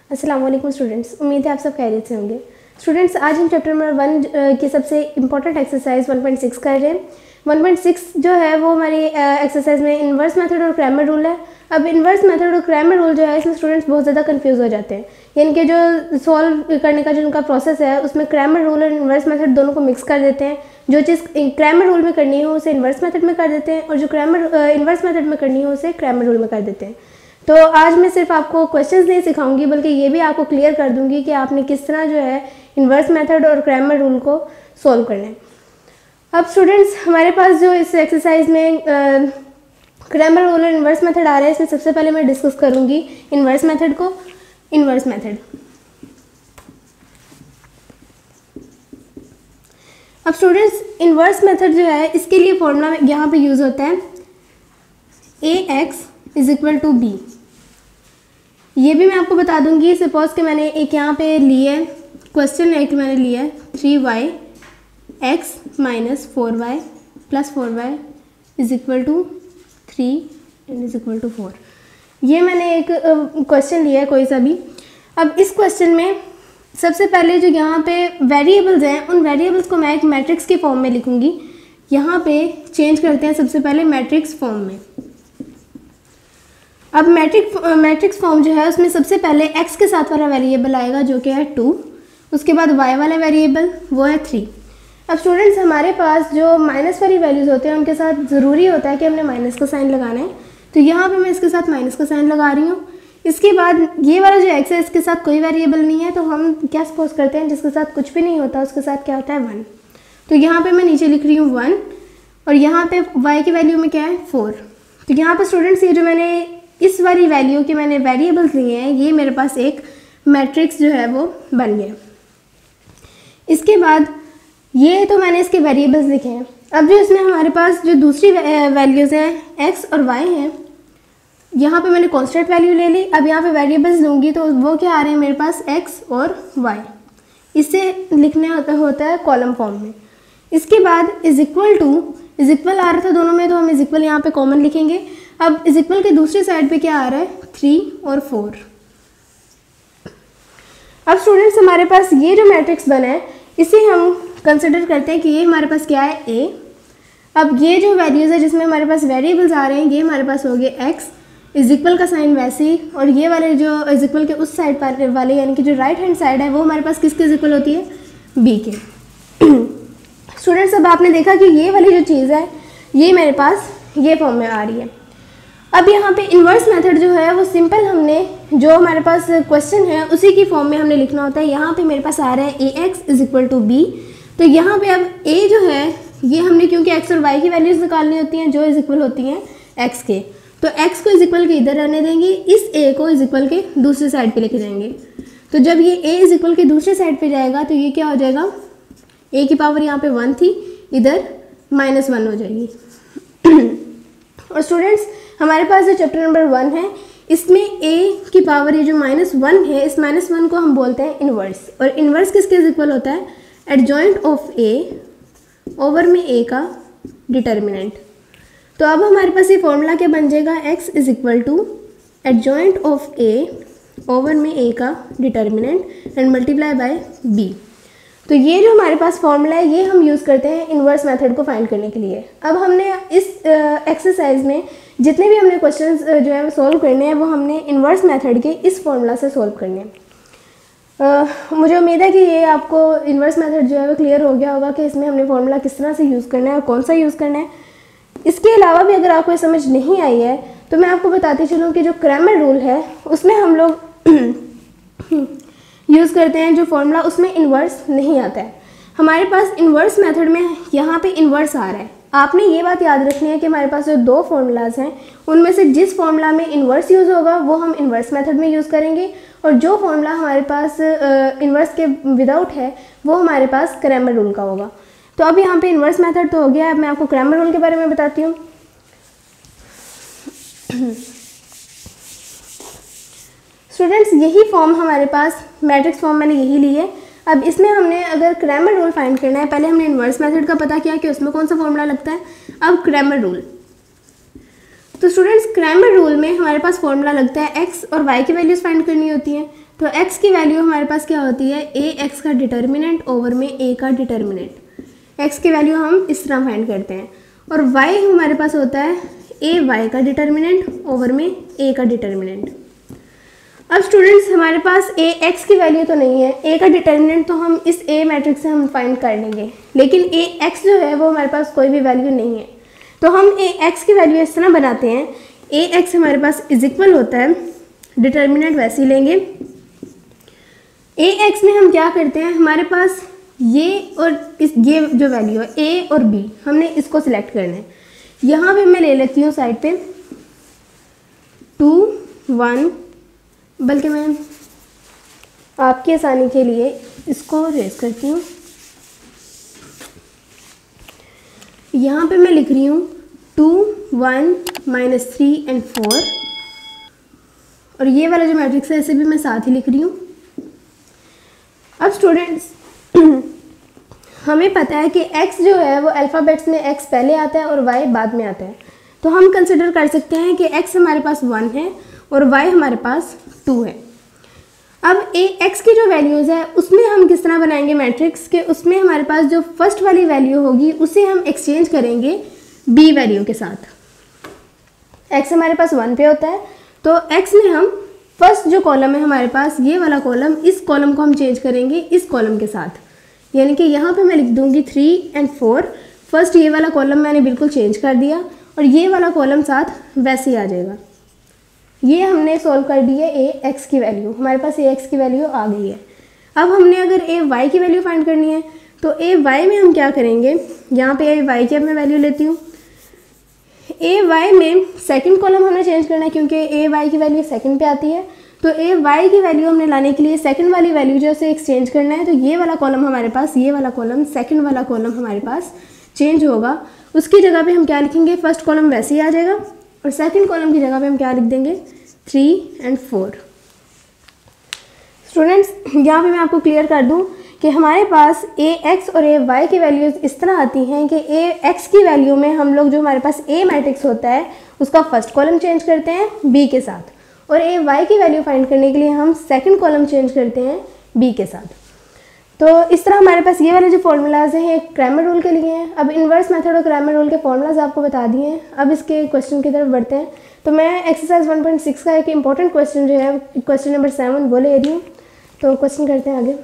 अस्सलाम वालेकुम स्टूडेंट्स, उम्मीद है आप सब खैरियत से होंगे। स्टूडेंट्स, आज हम चैप्टर नंबर 1 की सबसे इंपॉर्टेंट एक्सरसाइज 1.6 कर रहे हैं। 1.6 जो है वो हमारी एक्सरसाइज में इन्वर्स मेथड और क्रैमर रूल है। अब इन्वर्स मेथड और क्रैमर रूल जो है इसमें स्टूडेंट्स बहुत ज़्यादा कंफ्यूज हो जाते हैं, यानी कि जो सॉल्व करने का जो उनका प्रोसेस है उसमें क्रैमर रूल और इन्वर्स मेथड दोनों को मिक्स कर देते हैं। जो चीज़ क्रैमर रूल में करनी हो उसे इन्वर्स मेथड में कर देते हैं और जो इन्वर्स मेथड में करनी हो उसे क्रैमर रूल में कर देते हैं। तो आज मैं सिर्फ आपको क्वेश्चंस नहीं सिखाऊंगी बल्कि ये भी आपको क्लियर कर दूंगी कि आपने किस तरह जो है इन्वर्स मेथड और क्रैमर रूल को सॉल्व करना है। अब स्टूडेंट्स, हमारे पास जो इस एक्सरसाइज में क्रैमर रूल और इन्वर्स मेथड आ रहा है, इसमें सबसे पहले मैं डिस्कस करूंगी इन्वर्स मेथड को। इन्वर्स मेथड, अब स्टूडेंट्स इन्वर्स मेथड जो है इसके लिए फॉर्मूला यहाँ पे यूज होता है ax = b। ये भी मैं आपको बता दूंगी। सपोज कि मैंने एक यहाँ पे लिया है क्वेश्चन, एक मैंने लिया है 3y(x - 4y + 4y = 3 = 4। ये मैंने एक क्वेश्चन लिया है कोई सा भी। अब इस क्वेश्चन में सबसे पहले जो यहाँ पे वेरिएबल्स हैं उन वेरिएबल्स को मैं एक मैट्रिक्स के फॉर्म में लिखूंगी। यहाँ पे चेंज करते हैं सबसे पहले मैट्रिक्स फॉर्म में। अब मैट्रिक्स फॉर्म जो है उसमें सबसे पहले x के साथ वाला वेरिएबल आएगा जो कि है 2, उसके बाद y वाला वेरिएबल वो है 3। अब स्टूडेंट्स, हमारे पास जो माइनस वाली वैल्यूज़ होते हैं उनके साथ ज़रूरी होता है कि हमने माइनस का साइन लगाना है, तो यहाँ पे मैं इसके साथ माइनस का साइन लगा रही हूँ। इसके बाद ये वाला जो x है इसके साथ कोई वेरिएबल नहीं है, तो हम क्या सपोज करते हैं जिसके साथ कुछ भी नहीं होता उसके साथ क्या होता है 1। तो यहाँ पर मैं नीचे लिख रही हूँ 1 और यहाँ पर y की वैल्यू में क्या है 4। तो यहाँ पर स्टूडेंट्स ये जो मैंने इस वाली वैल्यू के मैंने वेरिएबल्स लिए हैं, ये मेरे पास एक मैट्रिक्स जो है वो बन गया। इसके बाद ये तो मैंने इसके वेरिएबल्स लिखे हैं। अब जो इसमें हमारे पास जो दूसरी वैल्यूज़ हैं x और y हैं, यहाँ पे मैंने कांस्टेंट वैल्यू ले ली। अब यहाँ पे वेरिएबल्स लूँगी तो वो क्या आ रहे हैं मेरे पास x और y। इससे लिखने होता है कॉलम फॉर्म में। इसके बाद इक्वल आ रहा था दोनों में, तो हम इक्वल यहाँ पे कॉमन लिखेंगे। अब इक्वल के दूसरी साइड पे क्या आ रहा है 3 और 4। अब स्टूडेंट्स, हमारे पास ये जो मैट्रिक्स बना है इसे हम कंसिडर करते हैं कि ये हमारे पास क्या है a। अब ये जो वैल्यूज़ है जिसमें हमारे पास वेरिएबल्स आ रहे हैं ये हमारे पास हो गए x, इक्वल का साइन वैसे ही, और ये वाले जो इक्वल के उस साइड पर वाले यानी कि जो राइट हैंड साइड है वो हमारे पास किसके इक्वल होती है b के। स्टूडेंट्स, अब आपने देखा कि ये वाली जो चीज़ है ये मेरे पास ये फॉर्म में आ रही है। अब यहाँ पे इन्वर्स मेथड जो है वो सिंपल हमने जो हमारे पास क्वेश्चन है उसी की फॉर्म में हमने लिखना होता है। यहाँ पे मेरे पास आ रहा है ax = b। तो यहाँ पे अब a जो है ये हमने क्योंकि x और y की वैल्यूज़ निकालनी होती हैं जो इक्वल होती हैं x के, तो x को इक्वल के इधर रहने देंगे, इस a को इक्वल के दूसरी साइड पे लेके जाएंगे। तो जब ये a इक्वल के दूसरी साइड पे जाएगा तो ये क्या हो जाएगा, a की पावर यहाँ पे 1 थी, इधर -1 हो जाएगी। और स्टूडेंट्स, हमारे पास जो चैप्टर नंबर 1 है इसमें a की पावर ये जो -1 है, इस -1 को हम बोलते हैं इन्वर्स। और इन्वर्स किसके इक्वल होता है, एडजॉइंट ऑफ a ओवर में a का डिटर्मिनेंट। तो अब हमारे पास ये फॉर्मूला क्या बन जाएगा, x = adjoint of a over में a का determinant and multiply by b। तो ये जो हमारे पास फॉर्मूला है ये हम यूज़ करते हैं इन्वर्स मेथड को फाइंड करने के लिए। अब हमने इस एक्सरसाइज में जितने भी हमने क्वेश्चंस जो है सॉल्व करने हैं वो हमने इन्वर्स मेथड के इस फॉर्मूला से सॉल्व करने हैं। मुझे उम्मीद है कि ये आपको इन्वर्स मेथड जो है वो क्लियर हो गया होगा कि इसमें हमने फॉर्मूला किस तरह से यूज़ करना है और कौन सा यूज़ करना है। इसके अलावा भी अगर आपको ये समझ नहीं आई है तो मैं आपको बताती चलूँ कि जो क्रैमर रूल है उसमें हम लोग यूज़ करते हैं जो फॉर्मूला उसमें इन्वर्स नहीं आता है। हमारे पास इन्वर्स मेथड में यहाँ पे इन्वर्स आ रहा है। आपने ये बात याद रखनी है कि हमारे पास जो दो फॉर्मूलाज हैं उनमें से जिस फॉर्मूला में इन्वर्स यूज़ होगा वो हम इन्वर्स मेथड में यूज़ करेंगे, और जो फॉर्मूला हमारे पास इन्वर्स के विदाउट है वो हमारे पास क्रैमर रूल का होगा। तो अब यहाँ पे इन्वर्स मेथड तो हो गया, अब मैं आपको क्रैमर रूल के बारे में बताती हूँ। स्टूडेंट्स, यही फॉर्म हमारे पास मैट्रिक्स फॉर्म मैंने यही ली है। अब इसमें हमने अगर क्रैमर रूल फाइंड करना है, पहले हमने इन्वर्स मेथड का पता किया कि उसमें कौन सा फॉर्मूला लगता है। अब क्रैमर रूल, तो स्टूडेंट्स क्रैमर रूल में हमारे पास फॉर्मूला लगता है x और y की वैल्यूज़ फाइंड करनी होती हैं। तो x की वैल्यू हमारे पास क्या होती है, ए एक्स का डिटर्मिनेंट ओवर में ए का डिटर्मिनेंट। x की वैल्यू हम इस तरह फाइंड करते हैं। और y हमारे पास होता है ए वाई का डिटर्मिनेंट ओवर में ए का डिटर्मिनेंट। अब स्टूडेंट्स हमारे पास ए एक्स की वैल्यू तो नहीं है, ए का डिटर्मिनेंट तो हम इस ए मैट्रिक्स से हम फाइंड कर लेंगे, लेकिन ए एक्स जो है वो हमारे पास कोई भी वैल्यू नहीं है। तो हम ए एक्स की वैल्यू इस तरह बनाते हैं, ए एक्स हमारे पास इज इक्वल होता है, डिटर्मिनेंट वैसे ही लेंगे। ए एक्स में हम क्या करते हैं, हमारे पास ये और ये जो वैल्यू है ए और बी, हमने इसको सिलेक्ट करना है। यहाँ पे मैं ले लेती हूँ साइड पे 2 1, बल्कि मैं आपकी आसानी के लिए इसको रेज करती हूँ। यहाँ पे मैं लिख रही हूँ 2 1 -3 और 4, और ये वाला जो मैट्रिक्स है इसे भी मैं साथ ही लिख रही हूँ। अब स्टूडेंट्स हमें पता है कि x जो है वो अल्फ़ाबेट्स में x पहले आता है और y बाद में आता है, तो हम कंसिडर कर सकते हैं कि x हमारे पास 1 है और y हमारे पास 2 है। अब ए एक्स की जो वैल्यूज़ है उसमें हम किस तरह बनाएंगे मैट्रिक्स के, उसमें हमारे पास जो फर्स्ट वाली वैल्यू होगी उसे हम एक्सचेंज करेंगे b वैल्यू के साथ। x हमारे पास 1 पे होता है, तो x में हम फर्स्ट जो कॉलम है हमारे पास ये वाला कॉलम, इस कॉलम को हम चेंज करेंगे इस कॉलम के साथ, यानी कि यहाँ पे मैं लिख दूंगी 3 और 4। फर्स्ट ये वाला कॉलम मैंने बिल्कुल चेंज कर दिया और ये वाला कॉलम साथ वैसे ही आ जाएगा। ये हमने सॉल्व कर दी है ए एक्स की वैल्यू, हमारे पास ए एक्स की वैल्यू आ गई है। अब हमने अगर ए वाई की वैल्यू फाइंड करनी है तो ए वाई में हम क्या करेंगे, यहाँ पे ए वाई की अब मैं वैल्यू लेती हूँ। ए वाई में सेकंड कॉलम हमने चेंज करना है क्योंकि ए वाई की वैल्यू सेकंड पे आती है, तो ए वाई की वैल्यू हमने लाने के लिए सेकंड वाली वैल्यू जो है एक्सचेंज करना है। तो ये वाला कॉलम हमारे पास, ये वाला कॉलम, सेकंड वाला कॉलम हमारे पास चेंज होगा। उसकी जगह पे हम क्या लिखेंगे, फर्स्ट कॉलम वैसे ही आ जाएगा और सेकंड कॉलम की जगह पे हम क्या लिख देंगे 3 और 4। स्टूडेंट्स यहाँ पे मैं आपको क्लियर कर दूँ कि हमारे पास ए एक्स और ए वाई की वैल्यूज़ इस तरह आती हैं कि ए एक्स की वैल्यू में हम लोग जो हमारे पास ए मैट्रिक्स होता है उसका फर्स्ट कॉलम चेंज करते हैं बी के साथ, और ए वाई की वैल्यू फाइंड करने के लिए हम सेकंड कॉलम चेंज करते हैं बी के साथ। तो इस तरह हमारे पास ये वाले जो फॉर्मूलाज हैं एक क्रैमर रूल के लिए हैं। अब इन्वर्स मेथड और क्रैमर रूल के फॉर्मूलाज आपको बता दिए हैं, अब इसके क्वेश्चन की तरफ बढ़ते हैं। तो मैं एक्सरसाइज 1.6 का एक इंपॉर्टेंट क्वेश्चन जो है क्वेश्चन नंबर 7 वो ले रही हूँ, तो क्वेश्चन करते हैं आगे।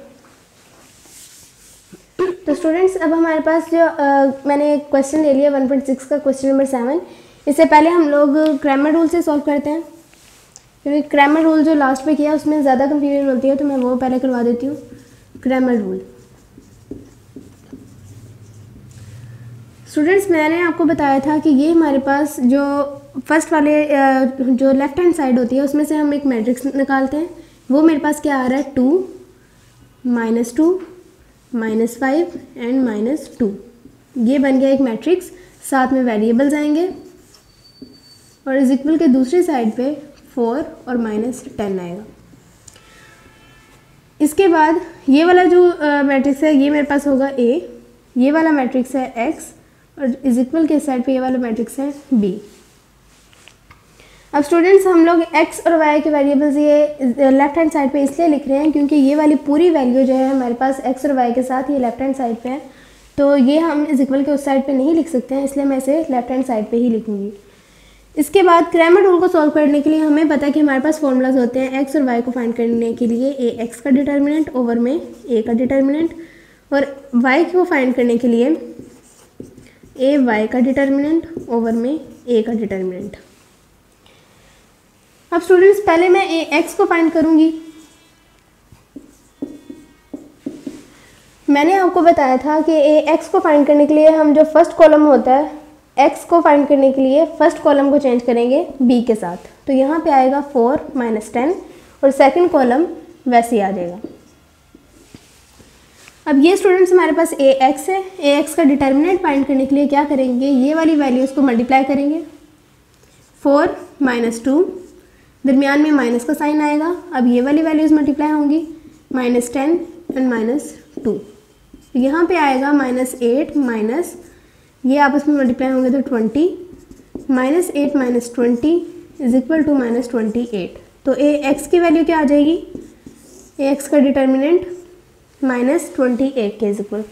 तो स्टूडेंट्स अब हमारे पास जो मैंने क्वेश्चन ले लिया 1.6 का क्वेश्चन नंबर 7, इससे पहले हम लोग क्रैमर रूल से सॉल्व करते हैं, क्योंकि क्रैमर रूल जो लास्ट पे किया उसमें ज़्यादा कंफ्यूजन होती है, तो मैं वो पहले करवा देती हूँ। क्रैमर रूल स्टूडेंट्स मैंने आपको बताया था कि ये हमारे पास जो फर्स्ट वाले जो लेफ्ट हैंड साइड होती है उसमें से हम एक मैट्रिक्स निकालते हैं। वो मेरे पास क्या आ रहा है 2 -2 -5 एंड -2, ये बन गया एक मैट्रिक्स। साथ में वेरिएबल्स आएंगे और इज इक्वल के दूसरी साइड पे 4 और -10 आएगा। इसके बाद ये वाला जो मैट्रिक्स है ये मेरे पास होगा A, ये वाला मैट्रिक्स है X और इज इक्वल के साइड पे ये वाला मैट्रिक्स है B। अब स्टूडेंट्स हम लोग x और y के वेरिएबल्स ये लेफ्ट हैंड साइड पे इसलिए लिख रहे हैं क्योंकि ये वाली पूरी वैल्यू जो है हमारे पास x और y के साथ ये लेफ्ट हैंड साइड पे है, तो ये हम इज इक्वल के उस साइड पे नहीं लिख सकते हैं, इसलिए मैं इसे लेफ्ट हैंड साइड पे ही लिखूंगी। इसके बाद क्रैमर रूल को सॉल्व करने के लिए हमें पता है कि हमारे पास फॉर्मूलाज होते हैं x और y को फाइंड करने के लिए ए एक्स का डिटर्मिनेंट ओवर में a का डिटर्मिनेंट, और y को फाइंड करने के लिए ए वाई का डिटर्मिनेंट ओवर में a का डिटर्मिनेंट। अब स्टूडेंट्स पहले मैं ए एक्स को फाइंड करूंगी। मैंने आपको बताया था कि ए एक्स को फाइंड करने के लिए हम जो फर्स्ट कॉलम होता है x को फाइंड करने के लिए फर्स्ट कॉलम को चेंज करेंगे b के साथ, तो यहाँ पे आएगा 4 -10 और सेकंड कॉलम वैसे ही आ जाएगा। अब ये स्टूडेंट्स हमारे पास ए एक्स है, ए एक्स का डिटर्मिनेंट फाइंड करने के लिए क्या करेंगे, ये वाली वैल्यूज़ को मल्टीप्लाई करेंगे। 4 -2 दरमियान में माइनस का साइन आएगा, अब ये वाली वैल्यूज़ मल्टीप्लाई होंगी -10 एंड -2, यहाँ पे आएगा -8 माइनस ये आपस में मल्टीप्लाई होंगे तो 20, -8 -20 इज इक्वल टू -28। तो ए एक्स की वैल्यू क्या आ जाएगी ए एक्स का डिटर्मिनेंट -28 के इज इक्वल,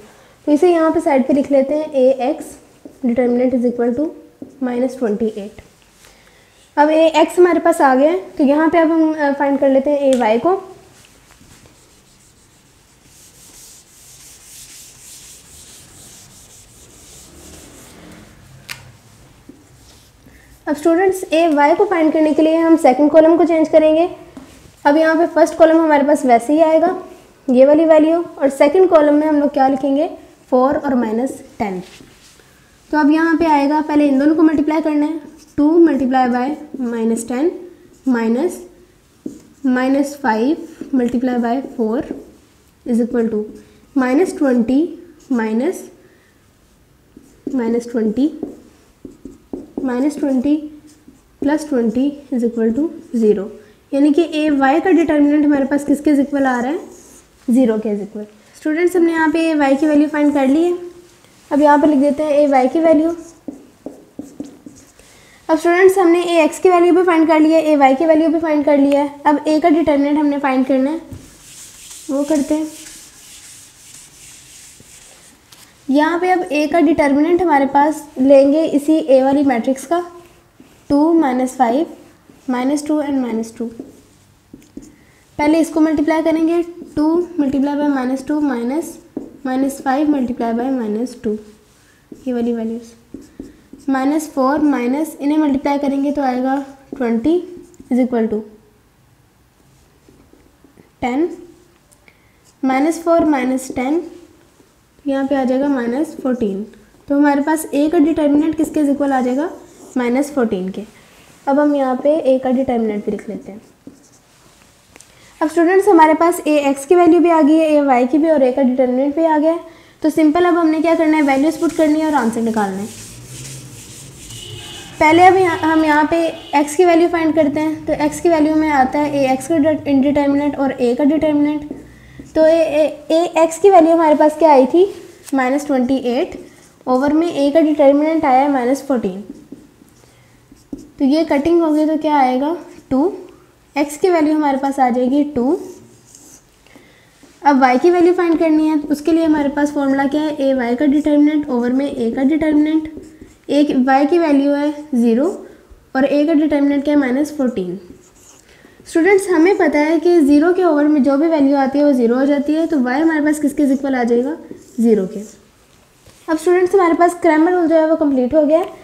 तो इसे यहाँ पे साइड पे लिख लेते हैं A x determinant is equal to -28। अब ए एक्स हमारे पास आ गया है, तो यहाँ पे अब हम फाइंड कर लेते हैं ए वाई को। अब स्टूडेंट्स ए वाई को फाइंड करने के लिए हम सेकंड कॉलम को चेंज करेंगे। अब यहाँ पे फर्स्ट कॉलम हमारे पास वैसे ही आएगा, ये वाली वैल्यू, और सेकंड कॉलम में हम लोग क्या लिखेंगे 4 और -10। तो अब यहाँ पे आएगा, पहले इन दोनों को मल्टीप्लाई करना है, 2 multiply by -10 -5 multiply by 4 is equal to -20 plus 20 is equal to 0, यानी कि ए वाई का डिटर्मिनेंट हमारे पास किसके इज इक्वल आ रहा है 0 के इज इक्वल। स्टूडेंट्स हमने यहाँ पे ए वाई की वैल्यू फाइंड कर ली है। अब यहाँ पे लिख देते हैं ए वाई की वैल्यू। अब स्टूडेंट्स हमने ए एक्स की वैल्यू भी फाइंड कर लिया है, ए वाई की वैल्यू भी फाइंड कर लिया है। अब ए का डिटर्मिनेंट हमने फाइंड करना है, वो करते हैं। यहाँ पे अब ए का डिटर्मिनेंट हमारे पास लेंगे इसी ए वाली मैट्रिक्स का, 2 -5 -2 एंड -2। पहले इसको मल्टीप्लाई करेंगे, 2 मल्टीप्लाई बाय -2 -5 मल्टीप्लाई बाय -2, ये वाली वैल्यूज, -4 माइनस इन्हें मल्टीप्लाई करेंगे तो आएगा 20 इज इक्वल टू 10, -4 -10 यहाँ पे आ जाएगा -14। तो हमारे पास ए का डिटर्मिनेंट किसके इज इक्वल आ जाएगा -14 के। अब हम यहाँ पे ए का डिटर्मिनेंट भी लिख लेते हैं। अब स्टूडेंट्स हमारे पास ए एक्स की वैल्यू भी आ गई है, ए वाई की भी, और ए का डिटर्मिनेंट भी आ गया है। तो सिंपल अब हमने क्या करना है, वैल्यूज पुट करनी है और आंसर निकालना है। पहले अब हम यहाँ पे x की वैल्यू फाइंड करते हैं। तो x की वैल्यू में आता है ए एक्स का डिटर्मिनेंट और a का डिटर्मिनेंट। तो ए एक्स की वैल्यू हमारे पास क्या आई थी -28, ओवर में a का डिटर्मिनेंट आया है -14। तो ये कटिंग होगी तो क्या आएगा 2, x की वैल्यू हमारे पास आ जाएगी 2। अब y की वैल्यू फाइंड करनी है, उसके लिए हमारे पास फॉर्मूला क्या है, ए वाई का डिटर्मिनेंट ओवर में a का डिटर्मिनेंट। एक y की वैल्यू है 0 और a का डिटर्मिनेंट क्या है -14। स्टूडेंट्स हमें पता है कि 0 के ओवर में जो भी वैल्यू आती है वो 0 हो जाती है, तो y हमारे पास किसके इक्वल आ जाएगा 0 के। अब स्टूडेंट्स हमारे पास क्रैमर रूल जो है वो कंप्लीट हो गया है।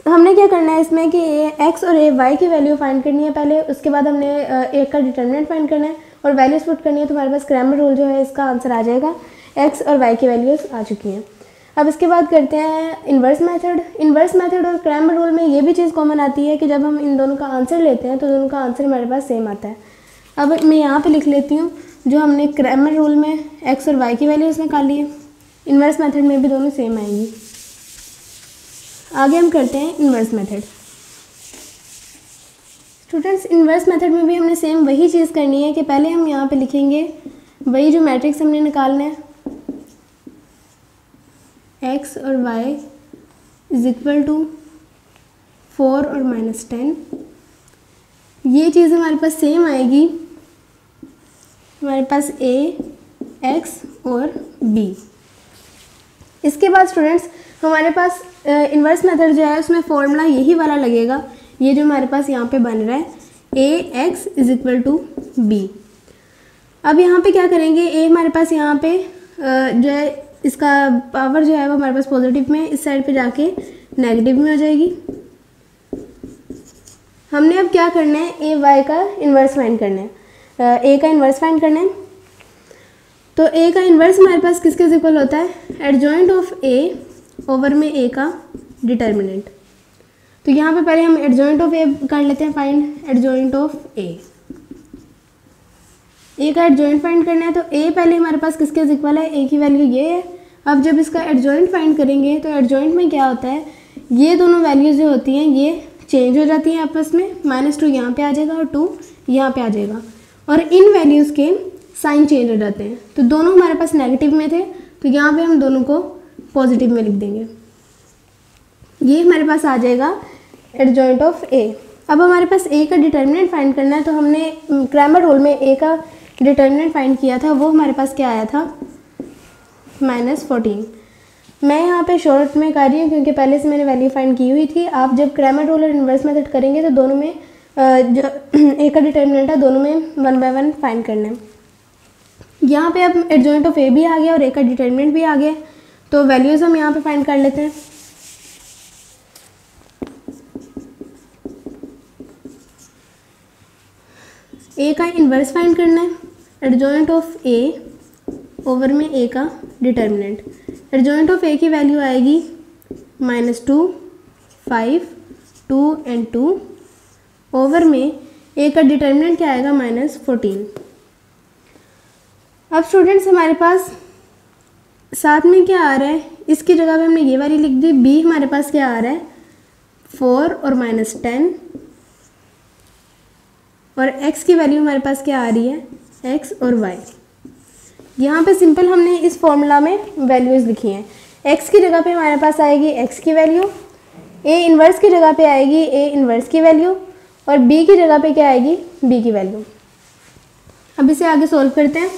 हमने क्या करना है इसमें कि ए एक्स और ए वाई की वैल्यू फाइंड करनी है पहले, उसके बाद हमने ए का डिटर्मिनेंट फाइंड करना है और वैल्यूज पुट करनी है। तो हमारे पास क्रैमर रूल जो है इसका आंसर आ जाएगा, एक्स और वाई की वैल्यूज आ चुकी हैं। अब इसके बाद करते हैं इन्वर्स मेथड। इन्वर्स मेथड और क्रैमर रूल में ये भी चीज़ कॉमन आती है कि जब हम इन दोनों का आंसर लेते हैं तो दोनों का आंसर हमारे पास सेम आता है। अब मैं यहाँ पे लिख लेती हूँ जो हमने क्रैमर रूल में एक्स और वाई की वैल्यूज निकाली है, इन्वर्स मेथड में भी दोनों सेम आएंगी। आगे हम करते हैं inverse method. Students inverse method में भी हमने सेम वही चीज़ करनी है कि पहले हम यहाँ पे लिखेंगे वही जो मैट्रिक्स हमने निकालना है, x और y इज इक्वल टू 4 और -10। ये चीज़ हमारे पास सेम आएगी, हमारे पास a, x और b। इसके बाद स्टूडेंट्स हमारे पास इन्वर्स मेथड जो है उसमें फॉर्मूला यही वाला लगेगा, ये जो हमारे पास यहाँ पे बन रहा है ax is equal to b। अब यहाँ पे क्या करेंगे, a हमारे पास यहाँ पे जो है इसका पावर जो है वो हमारे पास पॉजिटिव में, इस साइड पे जाके नेगेटिव में हो जाएगी। हमने अब क्या करना है, ए वाई का इन्वर्स फाइंड करना है, ए का इन्वर्स फाइंड करना है। तो ए का इन्वर्स हमारे पास किसके इक्वल होता है, एडजॉइंट ऑफ ए ओवर में ए का डिटर्मिनेंट। तो यहाँ पे पहले हम एडजॉइंट ऑफ ए कर लेते हैं फाइंड, एडजॉइंट ऑफ ए का एडजॉइंट फाइंड करना है। तो ए पहले हमारे पास किसके इक्वल है, ए की वैल्यू ये है। अब जब इसका एडजॉइंट फाइंड करेंगे तो एडजॉइंट में क्या होता है, ये दोनों वैल्यूज जो होती हैं ये चेंज हो जाती हैं आपस में, -2 यहाँ पे आ जाएगा और 2 यहाँ पे आ जाएगा, और इन वैल्यूज़ के साइन चेंज हो जाते हैं। तो दोनों हमारे पास नेगेटिव में थे, तो यहाँ पे हम दोनों को पॉजिटिव में लिख देंगे। ये हमारे पास आ जाएगा एडजॉइंट ऑफ ए। अब हमारे पास ए का डिटर्मिनेंट फाइंड करना है, तो हमने क्रैमर रूल में ए का डिटर्मिनेंट फाइंड किया था वो हमारे पास क्या आया था, -14। मैं यहाँ पे शॉर्ट में कर रही हूँ क्योंकि पहले से मैंने वैल्यू फाइंड की हुई थी। आप जब क्रैमर रूल और इन्वर्स मेथड करेंगे तो दोनों में जो ए का डिटर्मिनेंट है दोनों में 1 बाय 1 फाइंड करना है। यहाँ पे अब एडजॉइंट ऑफ ए भी आ गया और ए का डिटर्मिनेंट भी आ गया, तो वैल्यूज़ हम यहाँ पे फाइंड कर लेते हैं। ए का इन्वर्स फाइंड करना है, एडजॉइंट ऑफ ए ओवर में ए का डिटर्मिनेंट। एडजॉइंट ऑफ ए की वैल्यू आएगी -2, 5, 2 एंड 2 ओवर में ए का डिटर्मिनेंट क्या आएगा, -14। अब स्टूडेंट्स हमारे पास साथ में क्या आ रहा है, इसकी जगह पे हमने ये वाली लिख दी। बी हमारे पास क्या आ रहा है, 4 और -10, और x की वैल्यू हमारे पास क्या आ रही है, x और y। यहाँ पे सिंपल हमने इस फॉर्मूला में वैल्यूज़ लिखी हैं। x की जगह पे हमारे पास आएगी x की वैल्यू, a इन्वर्स की जगह पे आएगी a इन्वर्स की वैल्यू, और b की जगह पे क्या आएगी, b की वैल्यू। अब इसे आगे सोल्व करते हैं।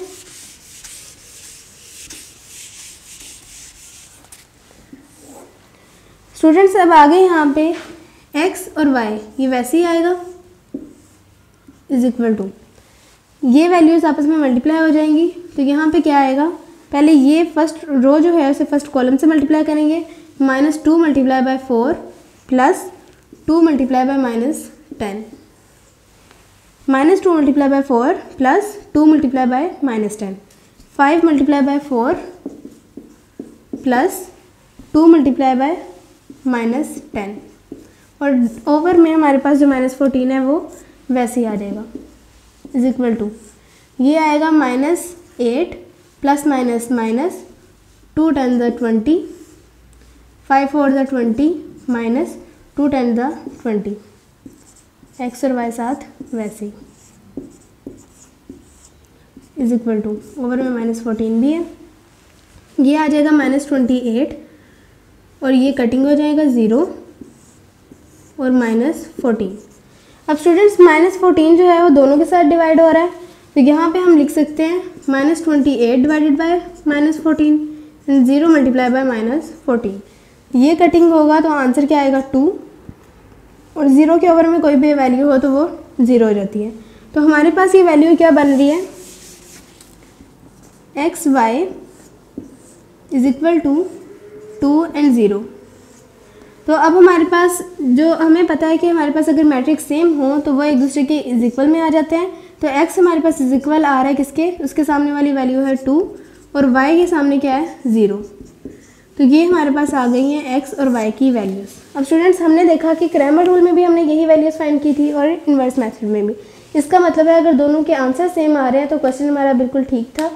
स्टूडेंट्स अब आगे यहाँ पे x और y ये वैसे ही आएगा, इज इक्वल टू, ये वैल्यूज़ आपस में मल्टीप्लाई हो जाएंगी। तो यहाँ पे क्या आएगा, पहले ये फर्स्ट रो जो है उसे फर्स्ट कॉलम से मल्टीप्लाई करेंगे, -2 multiply by 4 plus 2 multiply by -10, -2 multiply by 4 plus 2 multiply by -10, 5 multiply by 4 plus 2 multiply by -10, और ओवर में हमारे पास जो -14 है वो वैसे ही आ जाएगा, इज इक्वल टू, ये आएगा -8 plus minus minus 2 10 the 20, 5 4 the 20 minus 2 10 the 20, x और वाई साथ वैसे ही, इज इक्वल टू, ओवर में -14 भी है, ये आ जाएगा -28 और ये कटिंग हो जाएगा 0 और -14। अब स्टूडेंट्स -14 जो है वो दोनों के साथ डिवाइड हो रहा है, तो यहाँ पे हम लिख सकते हैं -28 divided by -14 and 0 multiply by -14। ये कटिंग होगा तो आंसर क्या आएगा 2, और 0 के ओवर में कोई भी वैल्यू हो तो वो 0 हो जाती है। तो हमारे पास ये वैल्यू क्या बन रही है, x y is equal to 2 and 0। तो अब हमारे पास जो हमें पता है कि हमारे पास अगर मैट्रिक्स सेम हो तो वो एक दूसरे के इज इक्वल में आ जाते हैं। तो x हमारे पास इज इक्वल आ रहा है किसके, उसके सामने वाली वैल्यू है 2 और y के सामने क्या है 0। तो ये हमारे पास आ गई हैं x और y की वैल्यूज़। अब स्टूडेंट्स हमने देखा कि क्रैमर रूल में भी हमने यही वैल्यूज़ फाइंड की थी और इन्वर्स मेथड में भी। इसका मतलब है अगर दोनों के आंसर सेम आ रहे हैं तो क्वेश्चन हमारा बिल्कुल ठीक था।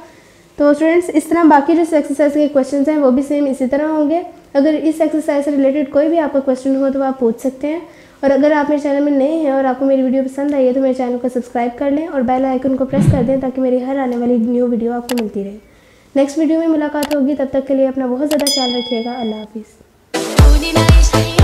तो स्टूडेंट्स इस तरह बाकी जो एक्सरसाइज के क्वेश्चन हैं वो भी सेम इसी तरह होंगे। अगर इस एक्सरसाइज से रिलेटेड कोई भी आपका क्वेश्चन हो तो आप पूछ सकते हैं। और अगर आप मेरे चैनल में नए हैं और आपको मेरी वीडियो पसंद आई है तो मेरे चैनल को सब्सक्राइब कर लें और बेल आइकन को प्रेस कर दें ताकि मेरी हर आने वाली न्यू वीडियो आपको मिलती रहे। नेक्स्ट वीडियो में मुलाकात होगी, तब तक के लिए अपना बहुत ज़्यादा ख्याल रखिएगा। अल्लाह हाफिज़।